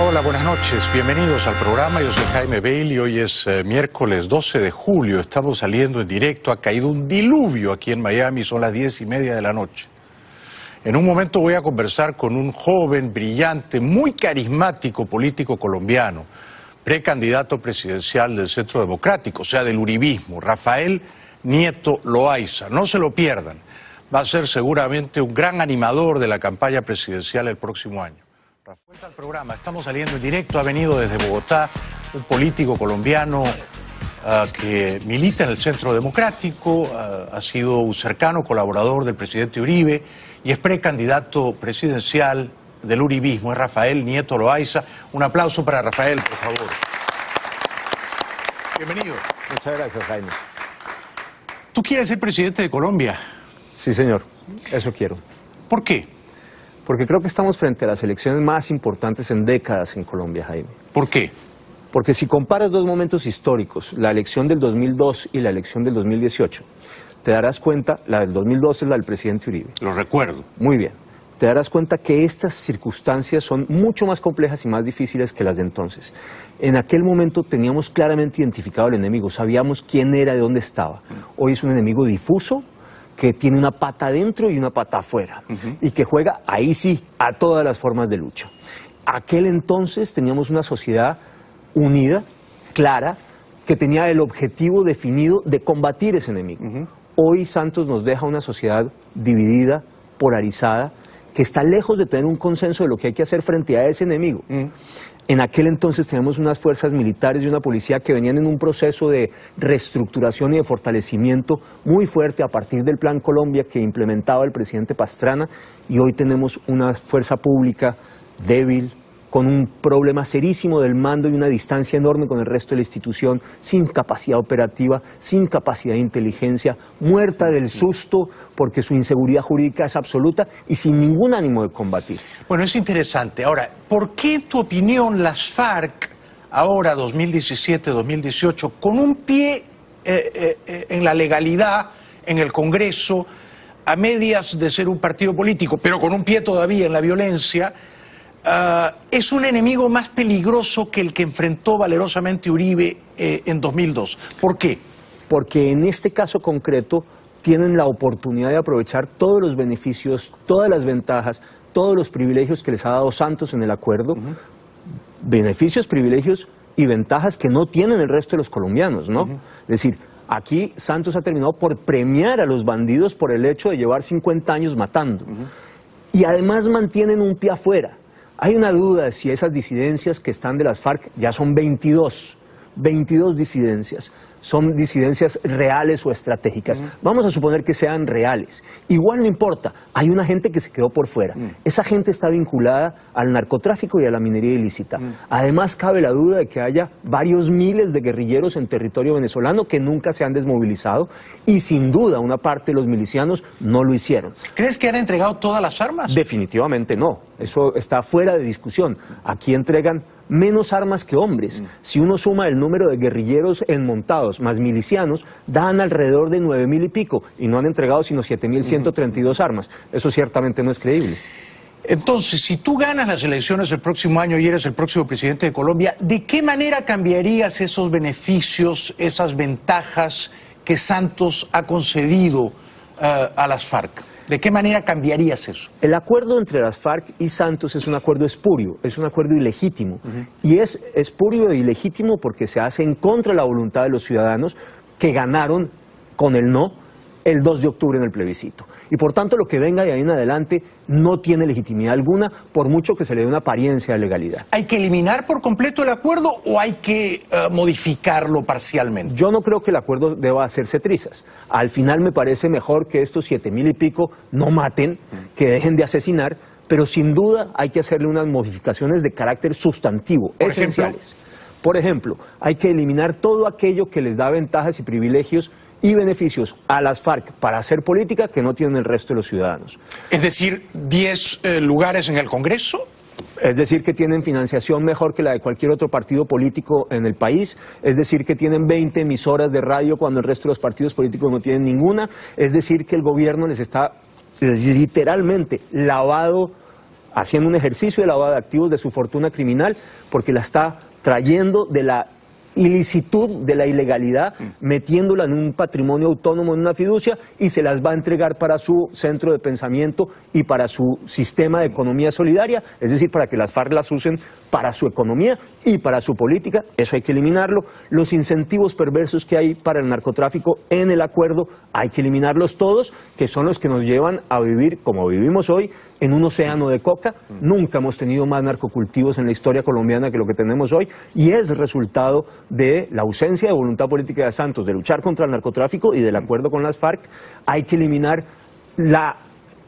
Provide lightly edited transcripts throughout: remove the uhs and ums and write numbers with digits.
Hola, buenas noches. Bienvenidos al programa. Yo soy Jaime Bailey. Hoy es miércoles 12 de julio. Estamos saliendo en directo. Ha caído un diluvio aquí en Miami. Son las 10:30 de la noche. En un momento voy a conversar con un joven, brillante, muy carismático político colombiano, precandidato presidencial del Centro Democrático, o sea, del uribismo, Rafael Nieto Loaiza. No se lo pierdan. Va a ser seguramente un gran animador de la campaña presidencial el próximo año. Cuenta el programa, estamos saliendo en directo, ha venido desde Bogotá un político colombiano que milita en el Centro Democrático, ha sido un cercano colaborador del presidente Uribe y es precandidato presidencial del uribismo, es Rafael Nieto Loaiza. Un aplauso para Rafael, por favor. Bienvenido. Muchas gracias, Jaime. ¿Tú quieres ser presidente de Colombia? Sí, señor, eso quiero. ¿Por qué? Porque creo que estamos frente a las elecciones más importantes en décadas en Colombia, Jaime. ¿Por qué? Porque si comparas dos momentos históricos, la elección del 2002 y la elección del 2018, te darás cuenta, la del 2002 es la del presidente Uribe. Lo recuerdo. Muy bien. Te darás cuenta que estas circunstancias son mucho más complejas y más difíciles que las de entonces. En aquel momento teníamos claramente identificado al enemigo, sabíamos quién era, de dónde estaba. Hoy es un enemigo difuso, que tiene una pata adentro y una pata afuera, y que juega, ahí sí, a todas las formas de lucha. Aquel entonces teníamos una sociedad unida, clara, que tenía el objetivo definido de combatir ese enemigo. Hoy Santos nos deja una sociedad dividida, polarizada, que está lejos de tener un consenso de lo que hay que hacer frente a ese enemigo. En aquel entonces teníamos unas fuerzas militares y una policía que venían en un proceso de reestructuración y de fortalecimiento muy fuerte a partir del Plan Colombia que implementaba el presidente Pastrana, y hoy tenemos una fuerza pública débil, con un problema serísimo del mando y una distancia enorme con el resto de la institución, sin capacidad operativa, sin capacidad de inteligencia, muerta del susto porque su inseguridad jurídica es absoluta y sin ningún ánimo de combatir. Bueno, es interesante. Ahora, ¿por qué en tu opinión las FARC, ahora 2017-2018, con un pie en la legalidad, en el Congreso, a medias de ser un partido político, pero con un pie todavía en la violencia, es un enemigo más peligroso que el que enfrentó valerosamente Uribe en 2002? ¿Por qué? Porque en este caso concreto tienen la oportunidad de aprovechar todos los beneficios, todas las ventajas, todos los privilegios que les ha dado Santos en el acuerdo, beneficios, privilegios y ventajas que no tienen el resto de los colombianos, ¿no? Es decir, aquí Santos ha terminado por premiar a los bandidos por el hecho de llevar 50 años matando. Y además mantienen un pie afuera. Hay una duda de si esas disidencias que están de las FARC, ya son 22 disidencias, son disidencias reales o estratégicas. Vamos a suponer que sean reales. Igual no importa, hay una gente que se quedó por fuera. Esa gente está vinculada al narcotráfico y a la minería ilícita. Además, cabe la duda de que haya varios miles de guerrilleros en territorio venezolano que nunca se han desmovilizado, y sin duda una parte de los milicianos no lo hicieron. ¿Crees que han entregado todas las armas? Definitivamente no, eso está fuera de discusión. Aquí entregan menos armas que hombres. Si uno suma el número de guerrilleros enmontados más milicianos, dan alrededor de 9.000 y pico, y no han entregado sino 7.132 armas. Eso ciertamente no es creíble. Entonces, si tú ganas las elecciones el próximo año y eres el próximo presidente de Colombia, ¿de qué manera cambiarías esos beneficios, esas ventajas que Santos ha concedido a las FARC? ¿De qué manera cambiarías eso? El acuerdo entre las FARC y Santos es un acuerdo espurio, es un acuerdo ilegítimo. Y es espurio e ilegítimo porque se hace en contra de la voluntad de los ciudadanos que ganaron con el no el 2 de octubre en el plebiscito. Y por tanto lo que venga de ahí en adelante no tiene legitimidad alguna, por mucho que se le dé una apariencia de legalidad. ¿Hay que eliminar por completo el acuerdo o hay que modificarlo parcialmente? Yo no creo que el acuerdo deba hacerse trizas. Al final me parece mejor que estos 7.000 y pico no maten, que dejen de asesinar, pero sin duda hay que hacerle unas modificaciones de carácter sustantivo, esenciales. Por ejemplo, hay que eliminar todo aquello que les da ventajas y privilegios y beneficios a las FARC para hacer política que no tienen el resto de los ciudadanos. Es decir, 10 lugares en el Congreso. Es decir, que tienen financiación mejor que la de cualquier otro partido político en el país. Es decir, que tienen 20 emisoras de radio cuando el resto de los partidos políticos no tienen ninguna. Es decir, que el gobierno les está literalmente lavado haciendo un ejercicio de lavado de activos de su fortuna criminal, porque la está trayendo de la ilicitud, de la ilegalidad, metiéndola en un patrimonio autónomo, en una fiducia, y se las va a entregar para su centro de pensamiento y para su sistema de economía solidaria, es decir, para que las FARC las usen para su economía y para su política. Eso hay que eliminarlo. Los incentivos perversos que hay para el narcotráfico en el acuerdo hay que eliminarlos todos, que son los que nos llevan a vivir como vivimos hoy, en un océano de coca. Nunca hemos tenido más narcocultivos en la historia colombiana que lo que tenemos hoy, y es resultado de la ausencia de voluntad política de Santos de luchar contra el narcotráfico y del acuerdo con las FARC. Hay que eliminar la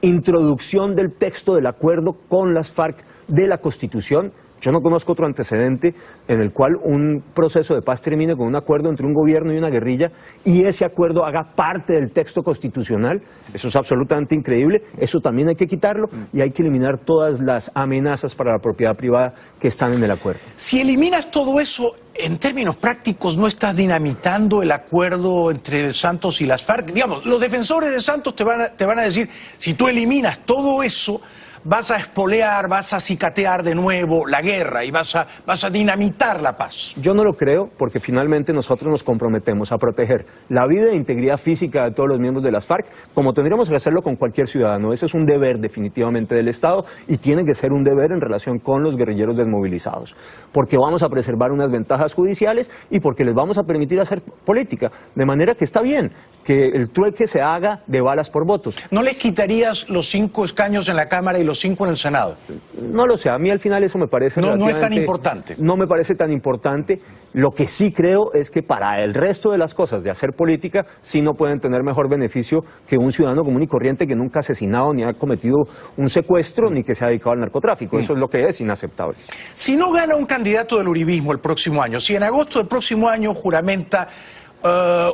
introducción del texto del acuerdo con las FARC de la Constitución. Yo no conozco otro antecedente en el cual un proceso de paz termine con un acuerdo entre un gobierno y una guerrilla y ese acuerdo haga parte del texto constitucional. Eso es absolutamente increíble. Eso también hay que quitarlo, y hay que eliminar todas las amenazas para la propiedad privada que están en el acuerdo. Si eliminas todo eso, en términos prácticos, ¿no estás dinamitando el acuerdo entre Santos y las FARC? Digamos, los defensores de Santos te van a decir, si tú eliminas todo eso, vas a espolear, vas a cicatear de nuevo la guerra y vas a dinamitar la paz. Yo no lo creo, porque finalmente nosotros nos comprometemos a proteger la vida e integridad física de todos los miembros de las FARC, como tendríamos que hacerlo con cualquier ciudadano. Ese es un deber definitivamente del Estado, y tiene que ser un deber en relación con los guerrilleros desmovilizados, porque vamos a preservar unas ventajas judiciales y porque les vamos a permitir hacer política, de manera que está bien que el trueque se haga de balas por votos. ¿No les quitarías los 5 escaños en la Cámara y los 5 en el Senado? No lo sé, a mí al final eso me parece no es tan importante. No me parece tan importante. Lo que sí creo es que para el resto de las cosas de hacer política, sí no pueden tener mejor beneficio que un ciudadano común y corriente que nunca ha asesinado ni ha cometido un secuestro ni que se ha dedicado al narcotráfico. Eso es lo que es inaceptable. Si no gana un candidato del uribismo el próximo año, si en agosto del próximo año juramenta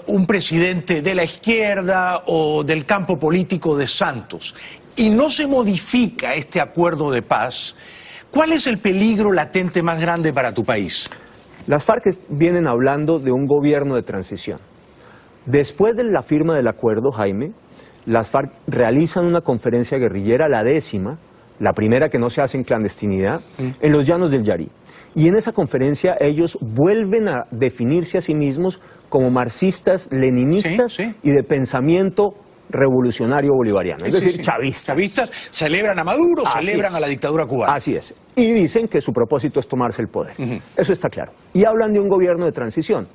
un presidente de la izquierda o del campo político de Santos, y no se modifica este acuerdo de paz, ¿cuál es el peligro latente más grande para tu país? Las FARC vienen hablando de un gobierno de transición. Después de la firma del acuerdo, Jaime, las FARC realizan una conferencia guerrillera, la 10ª, la primera que no se hace en clandestinidad, en los llanos del Yarí. Y en esa conferencia ellos vuelven a definirse a sí mismos como marxistas, leninistas y de pensamiento revolucionario bolivariano, es decir, chavistas. Chavistas celebran a Maduro, celebran a la dictadura cubana. Así es. Y dicen que su propósito es tomarse el poder. Eso está claro. Y hablan de un gobierno de transición.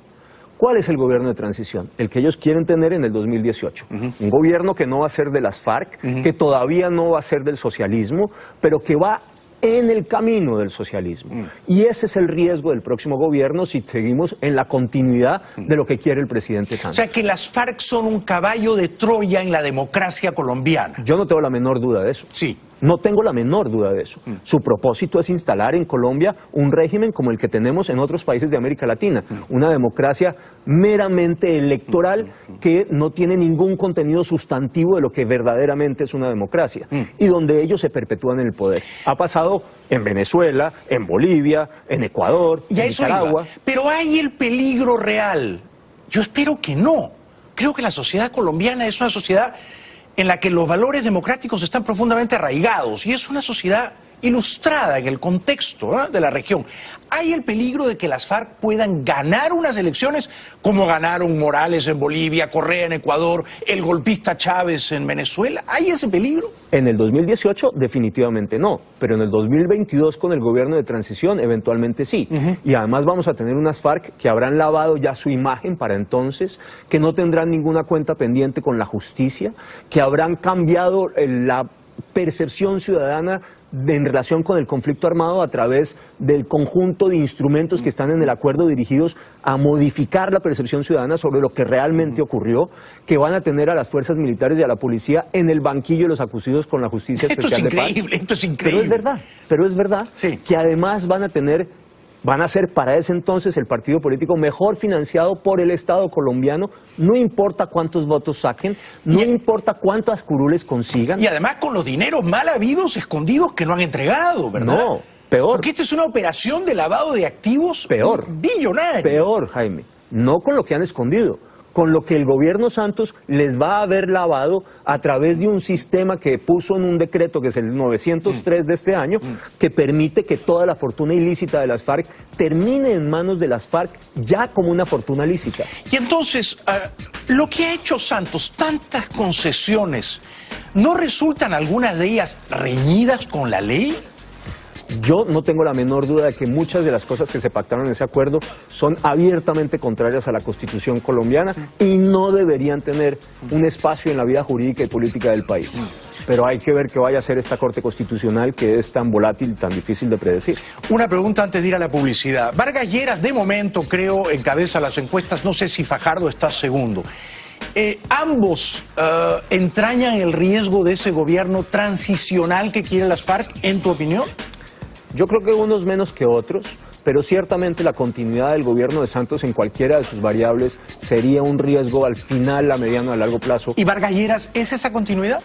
¿Cuál es el gobierno de transición? El que ellos quieren tener en el 2018. Un gobierno que no va a ser de las FARC, que todavía no va a ser del socialismo, pero que va en el camino del socialismo. Y ese es el riesgo del próximo gobierno si seguimos en la continuidad de lo que quiere el presidente Santos. O sea, que las FARC son un caballo de Troya en la democracia colombiana. Yo no tengo la menor duda de eso. Sí. No tengo la menor duda de eso. Su propósito es instalar en Colombia un régimen como el que tenemos en otros países de América Latina, una democracia meramente electoral que no tiene ningún contenido sustantivo de lo que verdaderamente es una democracia, y donde ellos se perpetúan en el poder. Ha pasado en Venezuela, en Bolivia, en Ecuador, en Nicaragua. Pero hay el peligro real. Yo espero que no. Creo que la sociedad colombiana es una sociedad en la que los valores democráticos están profundamente arraigados, y es una sociedad ilustrada en el contexto de la región. ¿Hay el peligro de que las FARC puedan ganar unas elecciones como ganaron Morales en Bolivia, Correa en Ecuador, el golpista Chávez en Venezuela? ¿Hay ese peligro? En el 2018 definitivamente no, pero en el 2022 con el gobierno de transición eventualmente sí. Y además vamos a tener unas FARC que habrán lavado ya su imagen para entonces, que no tendrán ninguna cuenta pendiente con la justicia, que habrán cambiado la percepción ciudadana en relación con el conflicto armado a través del conjunto de instrumentos que están en el acuerdo dirigidos a modificar la percepción ciudadana sobre lo que realmente ocurrió, que van a tener a las fuerzas militares y a la policía en el banquillo de los acusados con la Justicia Especial de Paz. Esto es increíble. Pero es verdad que además van a ser para ese entonces el partido político mejor financiado por el Estado colombiano, no importa cuántos votos saquen, no importa cuántas curules consigan. Y además con los dineros mal habidos, escondidos, que no han entregado, ¿verdad? No, peor. Porque esta es una operación de lavado de activos billonario. Peor, Jaime. No con lo que han escondido, con lo que el gobierno Santos les va a haber lavado a través de un sistema que puso en un decreto, que es el 903 de este año, que permite que toda la fortuna ilícita de las FARC termine en manos de las FARC ya como una fortuna lícita. Y entonces, lo que ha hecho Santos, tantas concesiones, ¿no resultan algunas de ellas reñidas con la ley? Yo no tengo la menor duda de que muchas de las cosas que se pactaron en ese acuerdo son abiertamente contrarias a la Constitución colombiana y no deberían tener un espacio en la vida jurídica y política del país. Pero hay que ver qué vaya a hacer esta Corte Constitucional, que es tan volátil y tan difícil de predecir. Una pregunta antes de ir a la publicidad. Vargas Lleras, de momento, creo, encabeza las encuestas. No sé si Fajardo está segundo. ¿Ambos entrañan el riesgo de ese gobierno transicional que quieren las FARC, en tu opinión? Yo creo que unos menos que otros, pero ciertamente la continuidad del gobierno de Santos en cualquiera de sus variables sería un riesgo al final, a mediano, a largo plazo. ¿Y Vargas Lleras es esa continuidad?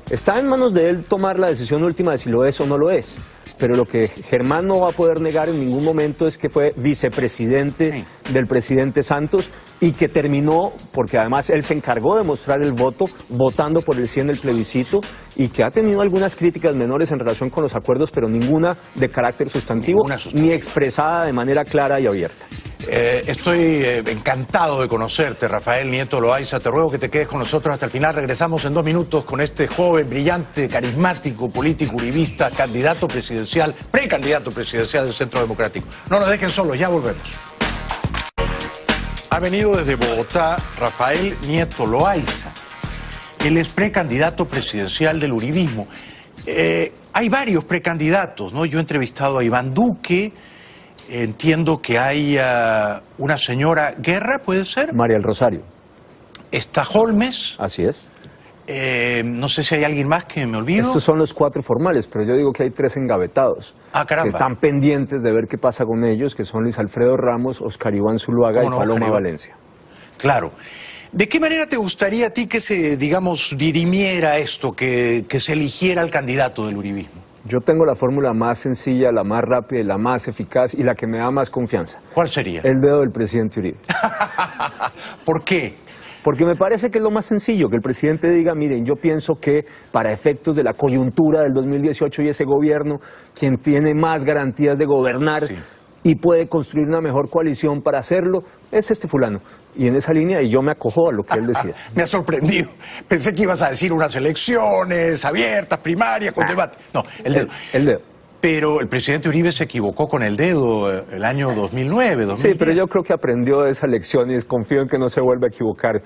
Está en manos de él tomar la decisión última de si lo es o no lo es. Pero lo que Germán no va a poder negar en ningún momento es que fue vicepresidente del presidente Santos y que terminó, porque además él se encargó de mostrar el voto, votando por el sí en el plebiscito, y que ha tenido algunas críticas menores en relación con los acuerdos, pero ninguna de carácter sustantivo, ni expresada de manera clara y abierta. Estoy encantado de conocerte, Rafael Nieto Loaiza. Te ruego que te quedes con nosotros hasta el final. Regresamos en 2 minutos con este joven, brillante, carismático, político, uribista, candidato presidencial, precandidato presidencial del Centro Democrático. No nos dejen solos, ya volvemos. Ha venido desde Bogotá Rafael Nieto Loaiza. Él es precandidato presidencial del uribismo. Hay varios precandidatos, ¿no? Yo he entrevistado a Iván Duque. Entiendo que hay una señora Guerra, ¿puede ser? María del Rosario. Está Holmes. Así es. No sé si hay alguien más que me olvido. Estos son los 4 formales, pero yo digo que hay 3 engavetados. Ah, caramba. Que están pendientes de ver qué pasa con ellos, que son Luis Alfredo Ramos, Oscar Iván Zuluaga y Paloma Valencia. Claro. ¿De qué manera te gustaría a ti que se, digamos, dirimiera esto, que se eligiera al candidato del uribismo? Yo tengo la fórmula más sencilla, la más rápida y la más eficaz y la que me da más confianza. ¿Cuál sería? El dedo del presidente Uribe. ¿Por qué? Porque me parece que es lo más sencillo, que el presidente diga, miren, yo pienso que para efectos de la coyuntura del 2018 y ese gobierno, quien tiene más garantías de gobernar y puede construir una mejor coalición para hacerlo, es este fulano. Y en esa línea, y yo me acojo a lo que él decía. Me ha sorprendido. Pensé que ibas a decir unas elecciones abiertas, primarias, con debate. No, el dedo. El dedo. Pero el presidente Uribe se equivocó con el dedo el año 2009, 2010. Sí, pero yo creo que aprendió de esa lección y confío en que no se vuelva a equivocar.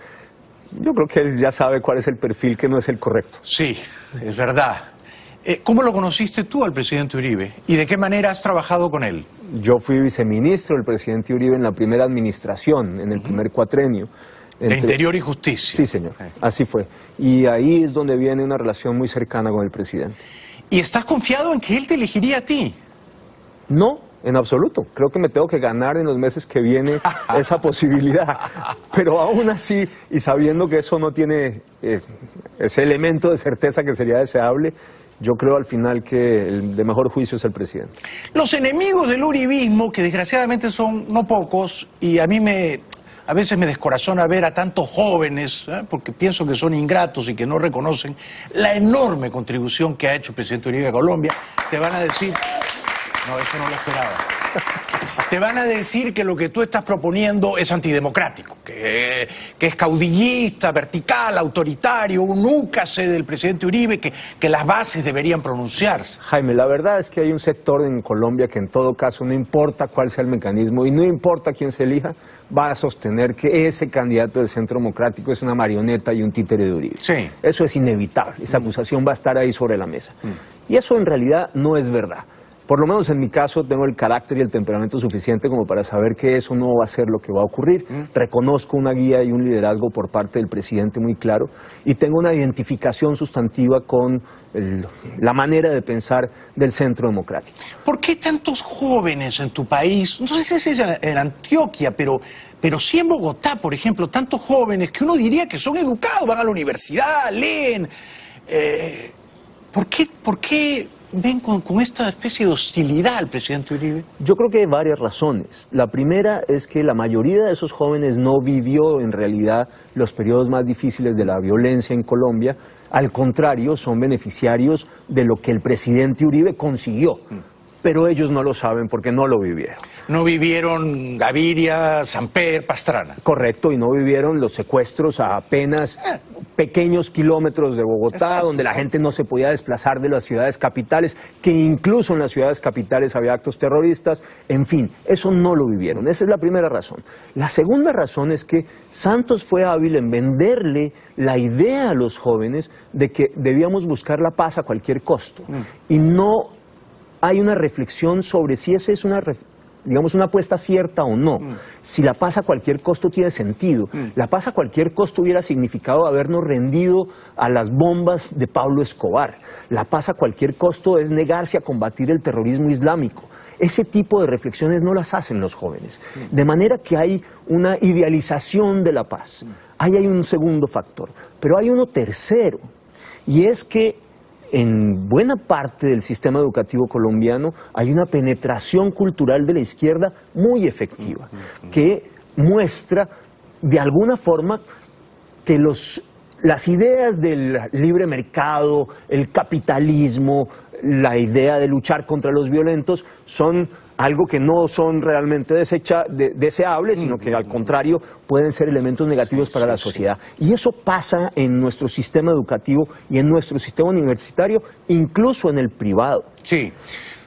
Yo creo que él ya sabe cuál es el perfil que no es el correcto. Sí, es verdad. ¿Cómo lo conociste tú al presidente Uribe? ¿Y de qué manera has trabajado con él? Yo fui viceministro del presidente Uribe en la primera administración, en el primer cuatrenio. De Interior y Justicia. Sí, señor, así fue. Y ahí es donde viene una relación muy cercana con el presidente. ¿Y estás confiado en que él te elegiría a ti? No, en absoluto. Creo que me tengo que ganar en los meses que viene esa posibilidad. Pero aún así, y sabiendo que eso no tiene ese elemento de certeza que sería deseable, yo creo al final que el de mejor juicio es el presidente. Los enemigos del uribismo, que desgraciadamente son no pocos, y a veces me descorazona ver a tantos jóvenes, porque pienso que son ingratos y que no reconocen la enorme contribución que ha hecho el presidente Uribe a Colombia, te van a decir, no, eso no lo esperaba. Te van a decir que lo que tú estás proponiendo es antidemocrático, que es caudillista, vertical, autoritario, un úcase del presidente Uribe, que las bases deberían pronunciarse. Jaime, la verdad es que hay un sector en Colombia que en todo caso, no importa cuál sea el mecanismo y no importa quién se elija, va a sostener que ese candidato del Centro Democrático es una marioneta y un títere de Uribe. Sí. Eso es inevitable, esa acusación va a estar ahí sobre la mesa. Y eso en realidad no es verdad. Por lo menos en mi caso tengo el carácter y el temperamento suficiente como para saber que eso no va a ser lo que va a ocurrir. Reconozco una guía y un liderazgo por parte del presidente muy claro y tengo una identificación sustantiva con la manera de pensar del Centro Democrático. ¿Por qué tantos jóvenes en tu país? No sé si es en Antioquia, pero sí en Bogotá, por ejemplo, tantos jóvenes que uno diría que son educados, van a la universidad, leen. ¿Por qué ven con esta especie de hostilidad al presidente Uribe? Yo creo que hay varias razones. La primera es que la mayoría de esos jóvenes no vivió en realidad los periodos más difíciles de la violencia en Colombia. Al contrario, son beneficiarios de lo que el presidente Uribe consiguió. Pero ellos no lo saben porque no lo vivieron. No vivieron Gaviria, Samper, Pastrana. Correcto, y no vivieron los secuestros a apenas pequeños kilómetros de Bogotá, exacto, donde la gente no se podía desplazar de las ciudades capitales, que incluso en las ciudades capitales había actos terroristas. En fin, eso no lo vivieron. Esa es la primera razón. La segunda razón es que Santos fue hábil en venderle la idea a los jóvenes de que debíamos buscar la paz a cualquier costo. Y no hay una reflexión sobre si esa es una apuesta cierta o no. Si la paz a cualquier costo tiene sentido. La paz a cualquier costo hubiera significado habernos rendido a las bombas de Pablo Escobar. La paz a cualquier costo es negarse a combatir el terrorismo islámico. Ese tipo de reflexiones no las hacen los jóvenes. De manera que hay una idealización de la paz. Ahí hay un segundo factor. Pero hay uno tercero, y es que en buena parte del sistema educativo colombiano hay una penetración cultural de la izquierda muy efectiva, que muestra de alguna forma que las ideas del libre mercado, el capitalismo, la idea de luchar contra los violentos son algo que no son realmente deseables, sino que al contrario pueden ser elementos negativos para la sociedad. Y eso pasa en nuestro sistema educativo y en nuestro sistema universitario, incluso en el privado. Sí.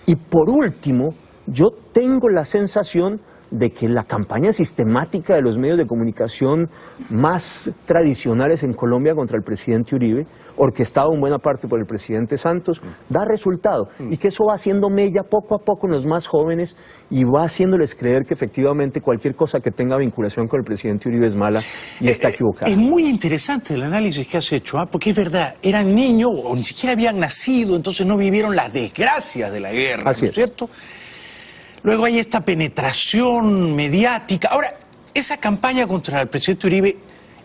Y por último, yo tengo la sensación de que la campaña sistemática de los medios de comunicación más tradicionales en Colombia contra el presidente Uribe, orquestado en buena parte por el presidente Santos, da resultado, y que eso va haciendo mella poco a poco en los más jóvenes y va haciéndoles creer que efectivamente cualquier cosa que tenga vinculación con el presidente Uribe es mala y está equivocada. Es muy interesante el análisis que has hecho, porque es verdad, eran niños o ni siquiera habían nacido, entonces no vivieron las desgracias de la guerra, Así ¿no es cierto? Luego hay esta penetración mediática. Ahora, esa campaña contra el presidente Uribe,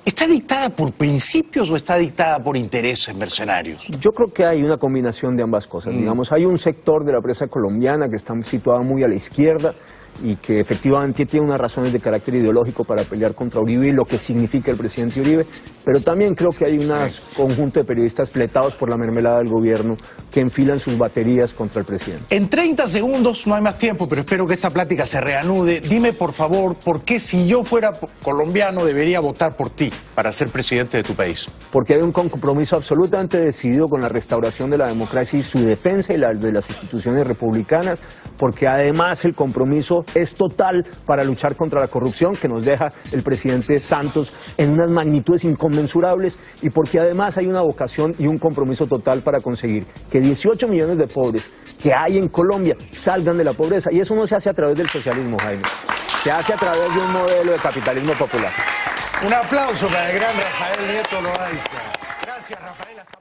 ¿está dictada por principios o está dictada por intereses mercenarios? Yo creo que hay una combinación de ambas cosas. Digamos, hay un sector de la prensa colombiana que está situado muy a la izquierda y que efectivamente tiene unas razones de carácter ideológico para pelear contra Uribe y lo que significa el presidente Uribe, pero también creo que hay un conjunto de periodistas fletados por la mermelada del gobierno que enfilan sus baterías contra el presidente. En 30 segundos, no hay más tiempo, pero espero que esta plática se reanude. Dime, por favor, ¿por qué si yo fuera colombiano debería votar por ti para ser presidente de tu país? Porque hay un compromiso absolutamente decidido con la restauración de la democracia y su defensa y la de las instituciones republicanas, porque además el compromiso es total para luchar contra la corrupción que nos deja el presidente Santos en unas magnitudes inconmensurables, y porque además hay una vocación y un compromiso total para conseguir que 18 millones de pobres que hay en Colombia salgan de la pobreza, y eso no se hace a través del socialismo, Jaime, se hace a través de un modelo de capitalismo popular. Un aplauso para el gran Rafael Nieto Loaiza. Gracias, Rafael. Hasta